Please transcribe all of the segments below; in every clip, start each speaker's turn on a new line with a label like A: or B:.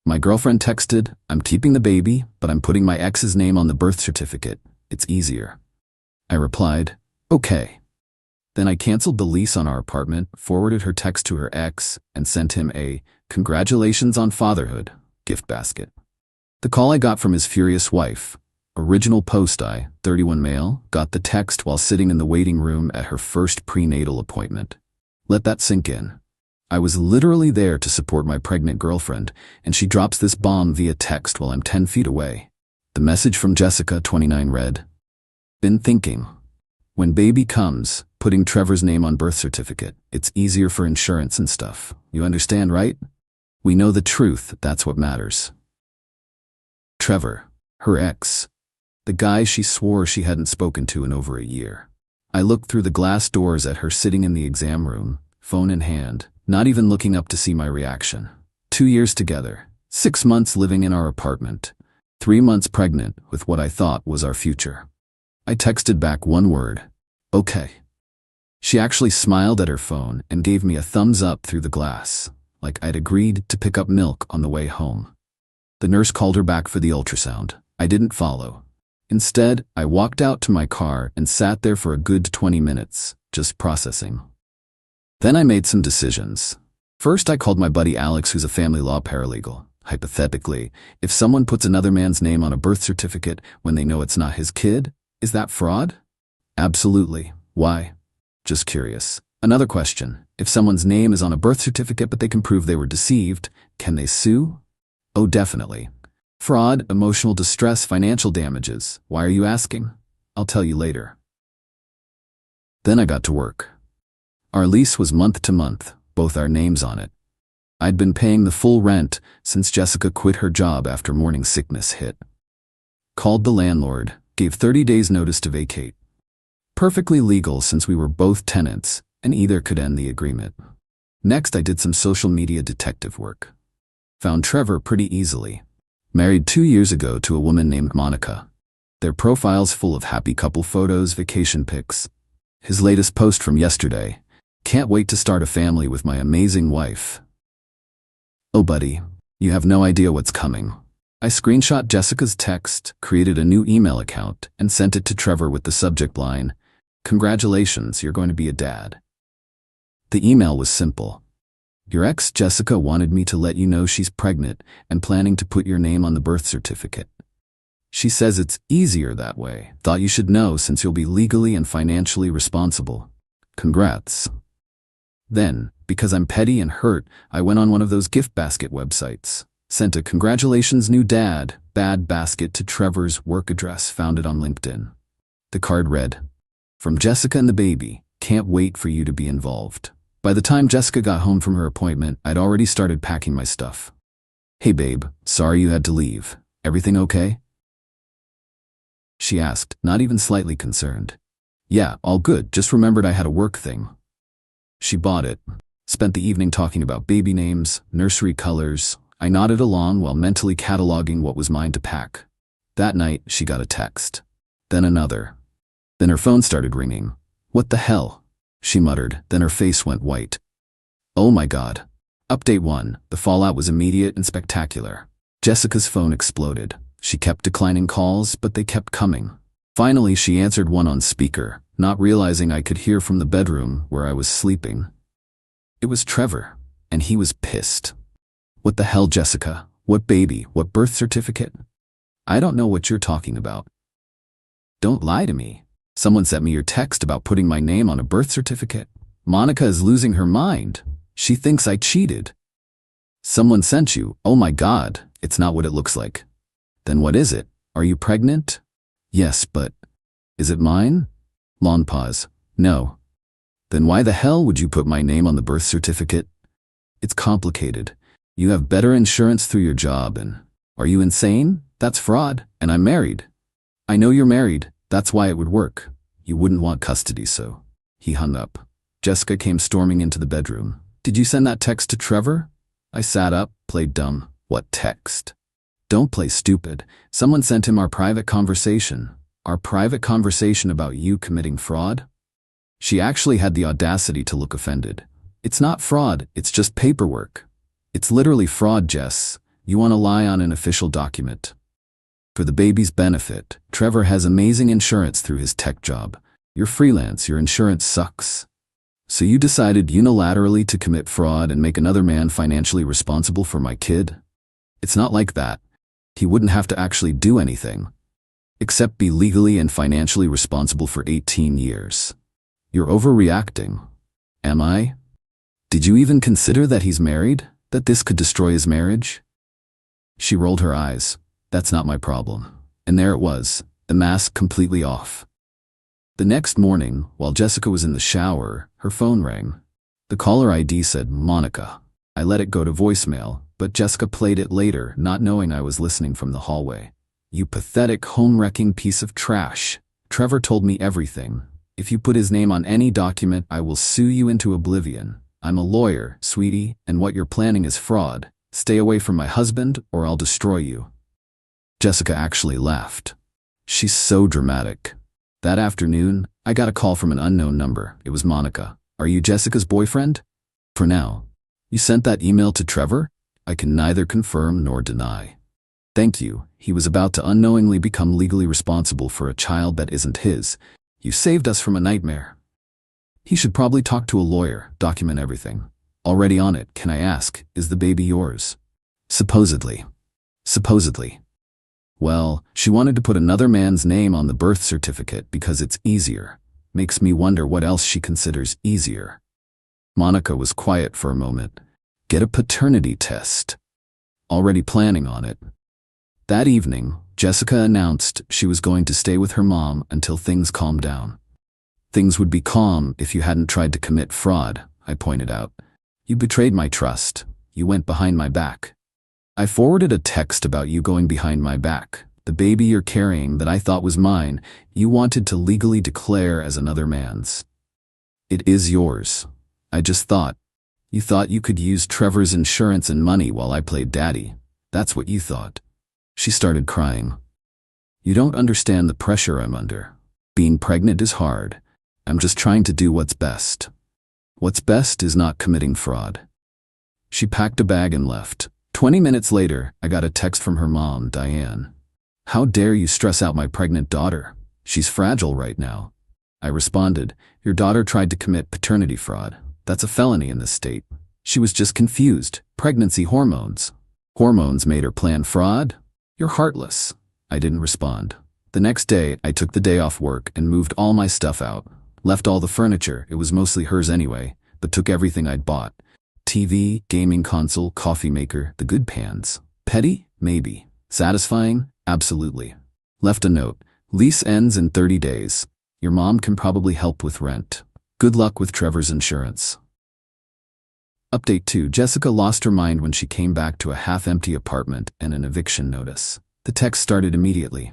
A: My girlfriend texted, "I'm keeping the baby, but I'm putting my ex's name on the birth certificate. It's easier." I replied, "Okay." Then I canceled the lease on our apartment, forwarded her text to her ex, and sent him a "Congratulations on fatherhood" gift basket. The call I got from his furious wife. Original post: I, 31 male, got the text while sitting in the waiting room at her first prenatal appointment. Let that sink in. I was literally there to support my pregnant girlfriend, and she drops this bomb via text while I'm 10 feet away. The message from Jessica, 29, read, "Been thinking. When baby comes, putting Trevor's name on birth certificate, it's easier for insurance and stuff. You understand, right? We know the truth, that's what matters." Trevor, her ex. The guy she swore she hadn't spoken to in over a year. I looked through the glass doors at her sitting in the exam room, phone in hand, not even looking up to see my reaction. 2 years together, 6 months living in our apartment, 3 months pregnant with what I thought was our future. I texted back one word: "Okay." She actually smiled at her phone and gave me a thumbs up through the glass, like I'd agreed to pick up milk on the way home. The nurse called her back for the ultrasound. I didn't follow. Instead, I walked out to my car and sat there for a good 20 minutes, just processing. Then I made some decisions. First, I called my buddy Alex, who's a family law paralegal. Hypothetically, if someone puts another man's name on a birth certificate when they know it's not his kid, is that fraud? Absolutely. Why? Just curious. Another question: if someone's name is on a birth certificate but they can prove they were deceived, can they sue? Oh, definitely. Fraud, emotional distress, financial damages. Why are you asking? I'll tell you later. Then I got to work. Our lease was month to month, both our names on it. I'd been paying the full rent since Jessica quit her job after morning sickness hit. Called the landlord, gave 30 days notice to vacate. Perfectly legal since we were both tenants, and either could end the agreement. Next, I did some social media detective work. Found Trevor pretty easily. Married 2 years ago to a woman named Monica. Their profile's full of happy couple photos, vacation pics. His latest post from yesterday: "Can't wait to start a family with my amazing wife." Oh buddy, you have no idea what's coming. I screenshot Jessica's text, created a new email account, and sent it to Trevor with the subject line, "Congratulations, you're going to be a dad." The email was simple. "Your ex Jessica wanted me to let you know she's pregnant and planning to put your name on the birth certificate. She says it's easier that way. Thought you should know since you'll be legally and financially responsible. Congrats." Then, because I'm petty and hurt, I went on one of those gift basket websites. Sent a "Congratulations new dad" bad basket to Trevor's work address, found it on LinkedIn. The card read, "From Jessica and the baby, can't wait for you to be involved." By the time Jessica got home from her appointment, I'd already started packing my stuff. "Hey babe, sorry you had to leave. Everything okay?" She asked, not even slightly concerned. "Yeah, all good, just remembered I had a work thing." She bought it. Spent the evening talking about baby names, nursery colors. I nodded along while mentally cataloging what was mine to pack. That night, she got a text. Then another. Then her phone started ringing. "What the hell?" she muttered, then her face went white. Oh my God. Update 1. The fallout was immediate and spectacular. Jessica's phone exploded. She kept declining calls, but they kept coming. Finally, she answered one on speaker, not realizing I could hear from the bedroom where I was sleeping. It was Trevor, and he was pissed. "What the hell, Jessica? What baby? What birth certificate? I don't know what you're talking about. Don't lie to me. Someone sent me your text about putting my name on a birth certificate. Monica is losing her mind. She thinks I cheated. Someone sent you. Oh my God, it's not what it looks like. Then what is it? Are you pregnant? Yes, but is it mine?" Long pause. "No." "Then why the hell would you put my name on the birth certificate?" "It's complicated. You have better insurance through your job and..." "Are you insane? That's fraud, and I'm married." "I know you're married. That's why it would work. You wouldn't want custody, so..." He hung up. Jessica came storming into the bedroom. "Did you send that text to Trevor?" I sat up, played dumb. "What text?" "Don't play stupid. Someone sent him our private conversation. Our private conversation about you committing fraud?" She actually had the audacity to look offended. "It's not fraud, it's just paperwork." "It's literally fraud, Jess. You want to lie on an official document. For the baby's benefit, Trevor has amazing insurance through his tech job. You're freelance, your insurance sucks. So you decided unilaterally to commit fraud and make another man financially responsible for my kid? It's not like that. He wouldn't have to actually do anything, except be legally and financially responsible for 18 years. You're overreacting. Am I? Did you even consider that he's married? That this could destroy his marriage? She rolled her eyes. That's not my problem. And there it was, the mask completely off. The next morning, while Jessica was in the shower, her phone rang. The caller ID said Monica. I let it go to voicemail, but Jessica played it later, not knowing I was listening from the hallway. You pathetic, home-wrecking piece of trash. Trevor told me everything. If you put his name on any document, I will sue you into oblivion. I'm a lawyer, sweetie, and what you're planning is fraud. Stay away from my husband, or I'll destroy you. Jessica actually laughed. She's so dramatic. That afternoon, I got a call from an unknown number. It was Monica. Are you Jessica's boyfriend? For now. You sent that email to Trevor? I can neither confirm nor deny. Thank you. He was about to unknowingly become legally responsible for a child that isn't his. You saved us from a nightmare. He should probably talk to a lawyer, document everything. Already on it, can I ask, is the baby yours? Supposedly. Supposedly. Well, she wanted to put another man's name on the birth certificate because it's easier. Makes me wonder what else she considers easier. Monica was quiet for a moment. Get a paternity test. Already planning on it. That evening, Jessica announced she was going to stay with her mom until things calmed down. Things would be calm if you hadn't tried to commit fraud, I pointed out. You betrayed my trust. You went behind my back. I forwarded a text about you going behind my back. The baby you're carrying that I thought was mine, you wanted to legally declare as another man's. It is yours. I just thought. You thought you could use Trevor's insurance and money while I played daddy. That's what you thought. She started crying. You don't understand the pressure I'm under. Being pregnant is hard. I'm just trying to do what's best. What's best is not committing fraud. She packed a bag and left. 20 minutes later, I got a text from her mom, Diane. How dare you stress out my pregnant daughter? She's fragile right now. I responded, your daughter tried to commit paternity fraud. That's a felony in this state. She was just confused. Pregnancy hormones. Hormones made her plan fraud? You're heartless. I didn't respond. The next day, I took the day off work and moved all my stuff out. Left all the furniture, it was mostly hers anyway, but took everything I'd bought. TV, gaming console, coffee maker, the good pans. Petty? Maybe. Satisfying? Absolutely. Left a note. Lease ends in 30 days. Your mom can probably help with rent. Good luck with Trevor's insurance. Update 2. Jessica lost her mind when she came back to a half-empty apartment and an eviction notice. The text started immediately.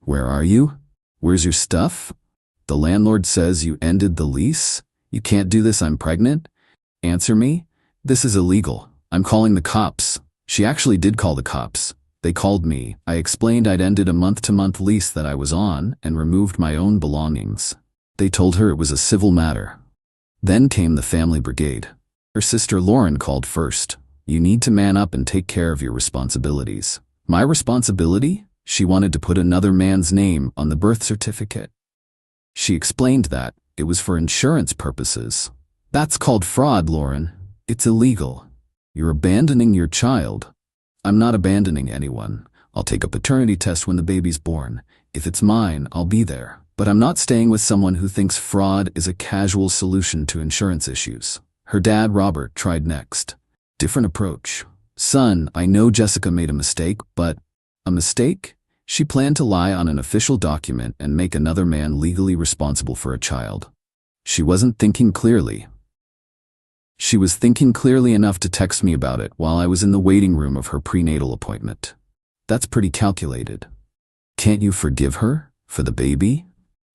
A: Where are you? Where's your stuff? The landlord says you ended the lease? You can't do this, I'm pregnant? Answer me? This is illegal. I'm calling the cops. She actually did call the cops. They called me. I explained I'd ended a month-to-month lease that I was on and removed my own belongings. They told her it was a civil matter. Then came the family brigade. Her sister Lauren called first. You need to man up and take care of your responsibilities. My responsibility? She wanted to put another man's name on the birth certificate. She explained that it was for insurance purposes. That's called fraud, Lauren. It's illegal. You're abandoning your child. I'm not abandoning anyone. I'll take a paternity test when the baby's born. If it's mine, I'll be there. But I'm not staying with someone who thinks fraud is a casual solution to insurance issues. Her dad, Robert, tried next. Different approach. Son, I know Jessica made a mistake, but... A mistake? She planned to lie on an official document and make another man legally responsible for a child. She wasn't thinking clearly. She was thinking clearly enough to text me about it while I was in the waiting room of her prenatal appointment. That's pretty calculated. Can't you forgive her? For the baby?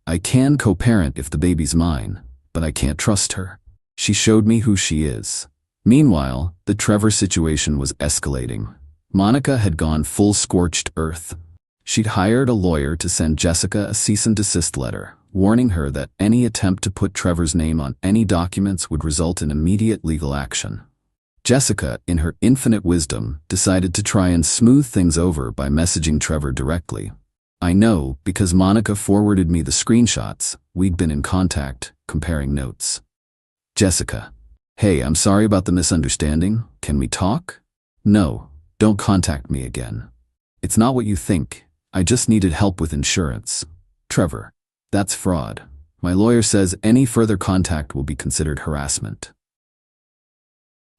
A: I can co-parent if the baby's mine, but I can't trust her. She showed me who she is. Meanwhile, the Trevor situation was escalating. Monica had gone full scorched earth. She'd hired a lawyer to send Jessica a cease and desist letter, warning her that any attempt to put Trevor's name on any documents would result in immediate legal action. Jessica, in her infinite wisdom, decided to try and smooth things over by messaging Trevor directly. I know because Monica forwarded me the screenshots. We'd been in contact, comparing notes. Jessica: "Hey, I'm sorry about the misunderstanding. Can we talk?" "No, don't contact me again. It's not what you think. I just needed help with insurance." Trevor: "That's fraud. My lawyer says any further contact will be considered harassment."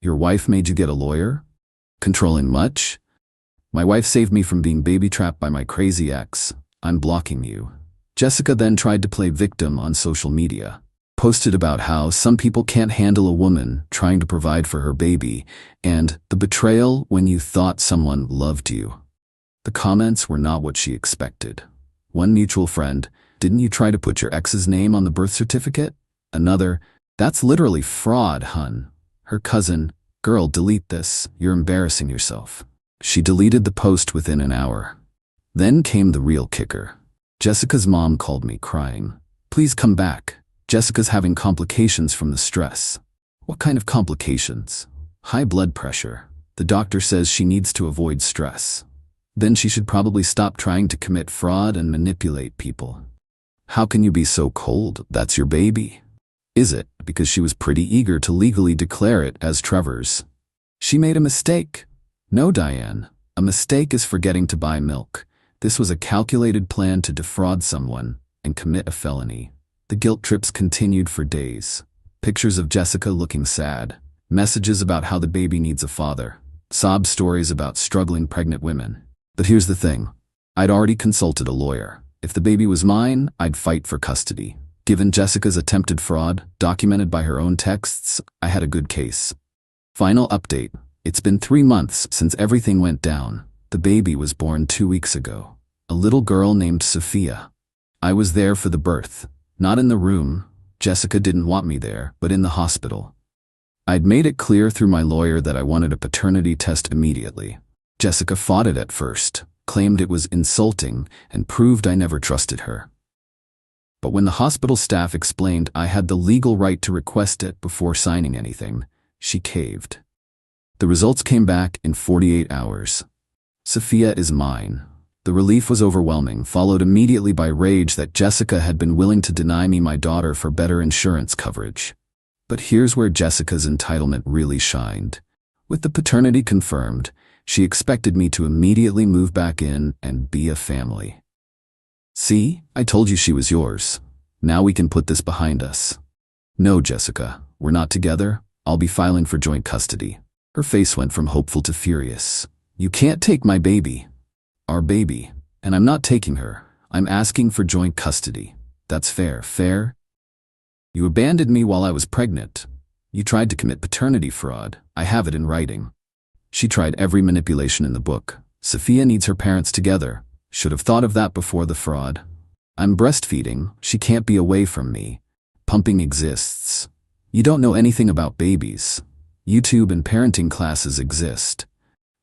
A: "Your wife made you get a lawyer? Controlling much?" "My wife saved me from being baby-trapped by my crazy ex. I'm blocking you." Jessica then tried to play victim on social media. Posted about how some people can't handle a woman trying to provide for her baby, and the betrayal when you thought someone loved you. The comments were not what she expected. One mutual friend: "Didn't you try to put your ex's name on the birth certificate?" Another: "That's literally fraud, hun." Her cousin: "Girl, delete this. You're embarrassing yourself." She deleted the post within an hour. Then came the real kicker. Jessica's mom called me crying. "Please come back. Jessica's having complications from the stress." "What kind of complications?" "High blood pressure. The doctor says she needs to avoid stress. Then she should probably stop trying to commit fraud and manipulate people." "How can you be so cold? That's your baby." "Is it?" Because she was pretty eager to legally declare it as Trevor's. "She made a mistake." "No, Diane. A mistake is forgetting to buy milk. This was a calculated plan to defraud someone and commit a felony." The guilt trips continued for days. Pictures of Jessica looking sad, messages about how the baby needs a father, sob stories about struggling pregnant women. But here's the thing. I'd already consulted a lawyer. If the baby was mine, I'd fight for custody. Given Jessica's attempted fraud, documented by her own texts, I had a good case. Final update. It's been 3 months since everything went down. The baby was born 2 weeks ago. A little girl named Sophia. I was there for the birth. Not in the room. Jessica didn't want me there, but in the hospital. I'd made it clear through my lawyer that I wanted a paternity test immediately. Jessica fought it at first, claimed it was insulting, and proved I never trusted her. But when the hospital staff explained I had the legal right to request it before signing anything, she caved. The results came back in 48 hours. Sophia is mine. The relief was overwhelming, followed immediately by rage that Jessica had been willing to deny me my daughter for better insurance coverage. But here's where Jessica's entitlement really shined. With the paternity confirmed, she expected me to immediately move back in and be a family. "See, I told you she was yours. Now we can put this behind us." "No, Jessica, we're not together. I'll be filing for joint custody." Her face went from hopeful to furious. "You can't take my baby." "Our baby. And I'm not taking her. I'm asking for joint custody. That's fair. Fair? You abandoned me while I was pregnant. You tried to commit paternity fraud. I have it in writing." She tried every manipulation in the book. Sophia needs her parents together. Should have thought of that before the fraud. I'm breastfeeding. She can't be away from me. Pumping exists. You don't know anything about babies. YouTube and parenting classes exist.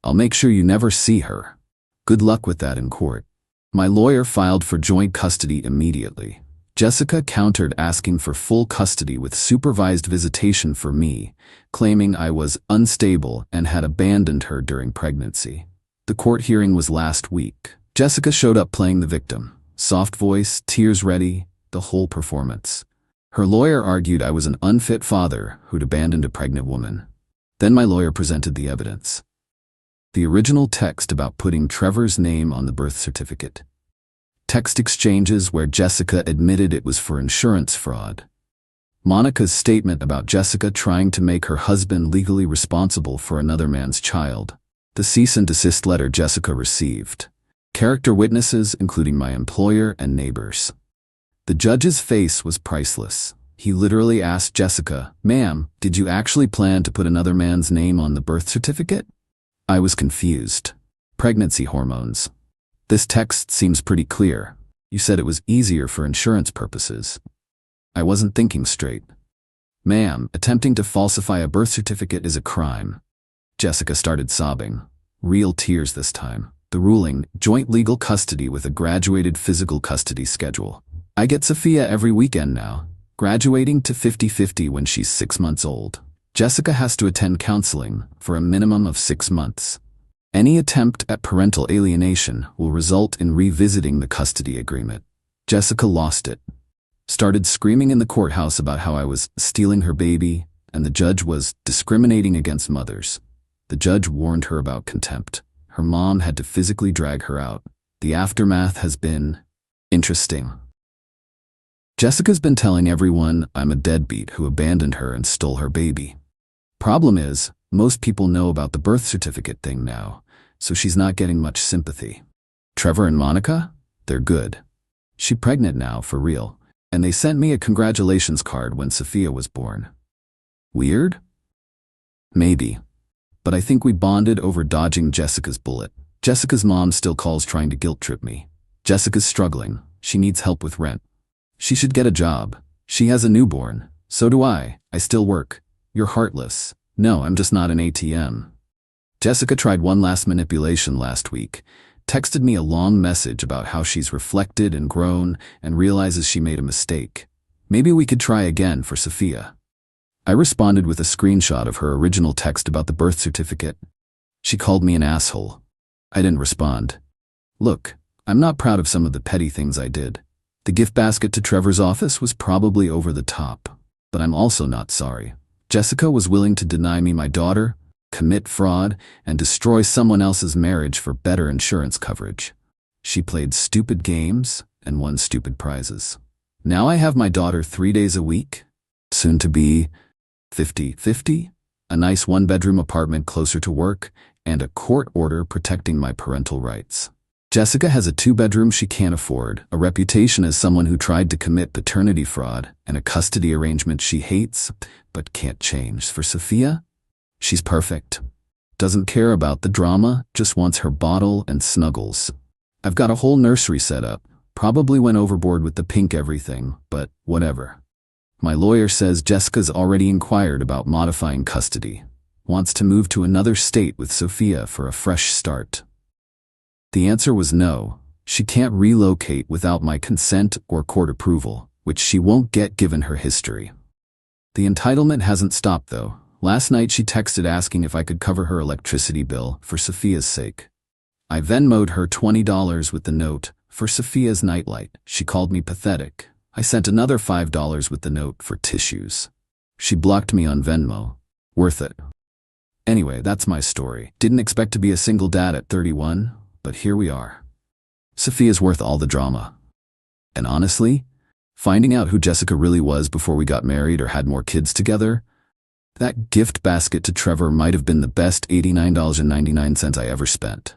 A: I'll make sure you never see her. Good luck with that in court. My lawyer filed for joint custody immediately. Jessica countered asking for full custody with supervised visitation for me, claiming I was unstable and had abandoned her during pregnancy. The court hearing was last week. Jessica showed up playing the victim. Soft voice, tears ready, the whole performance. Her lawyer argued I was an unfit father who'd abandoned a pregnant woman. Then my lawyer presented the evidence. The original text about putting Trevor's name on the birth certificate. Text exchanges where Jessica admitted it was for insurance fraud. Monica's statement about Jessica trying to make her husband legally responsible for another man's child. The cease and desist letter Jessica received. Character witnesses, including my employer and neighbors. The judge's face was priceless. He literally asked Jessica, "Ma'am, did you actually plan to put another man's name on the birth certificate?" I was confused. Pregnancy hormones. This text seems pretty clear. You said it was easier for insurance purposes. I wasn't thinking straight. "Ma'am, attempting to falsify a birth certificate is a crime." Jessica started sobbing. Real tears this time. The ruling, joint legal custody with a graduated physical custody schedule. I get Sophia every weekend now, graduating to 50-50 when she's 6 months old. Jessica has to attend counseling for a minimum of 6 months. Any attempt at parental alienation will result in revisiting the custody agreement. Jessica lost it. Started screaming in the courthouse about how I was stealing her baby, and the judge was discriminating against mothers. The judge warned her about contempt. Her mom had to physically drag her out. The aftermath has been interesting. Jessica's been telling everyone I'm a deadbeat who abandoned her and stole her baby. Problem is, most people know about the birth certificate thing now, so she's not getting much sympathy. Trevor and Monica? They're good. She's pregnant now, for real, and they sent me a congratulations card when Sophia was born. Weird? Maybe. But I think we bonded over dodging Jessica's bullet. Jessica's mom still calls trying to guilt trip me. Jessica's struggling. She needs help with rent. She should get a job. She has a newborn. So do I. I still work. You're heartless. No, I'm just not an ATM. Jessica tried one last manipulation last week. Texted me a long message about how she's reflected and grown and realizes she made a mistake. Maybe we could try again for Sophia. I responded with a screenshot of her original text about the birth certificate. She called me an asshole. I didn't respond. Look, I'm not proud of some of the petty things I did. The gift basket to Trevor's office was probably over the top, but I'm also not sorry. Jessica was willing to deny me my daughter, commit fraud, and destroy someone else's marriage for better insurance coverage. She played stupid games and won stupid prizes. Now I have my daughter 3 days a week, soon to be 50-50, a nice one-bedroom apartment closer to work, and a court order protecting my parental rights. Jessica has a 2-bedroom she can't afford, a reputation as someone who tried to commit paternity fraud, and a custody arrangement she hates but can't change. For Sophia, she's perfect. Doesn't care about the drama, just wants her bottle and snuggles. I've got a whole nursery set up. Probably went overboard with the pink everything, but whatever. My lawyer says Jessica's already inquired about modifying custody. Wants to move to another state with Sophia for a fresh start. The answer was no. She can't relocate without my consent or court approval, which she won't get given her history. The entitlement hasn't stopped though. Last night she texted asking if I could cover her electricity bill for Sophia's sake. I Venmo'd her $20 with the note for Sophia's nightlight. She called me pathetic. I sent another $5 with the note for tissues. She blocked me on Venmo. Worth it. Anyway, that's my story. Didn't expect to be a single dad at 31, but here we are. Sophia's worth all the drama. And honestly, finding out who Jessica really was before we got married or had more kids together, that gift basket to Trevor might have been the best $89.99 I ever spent.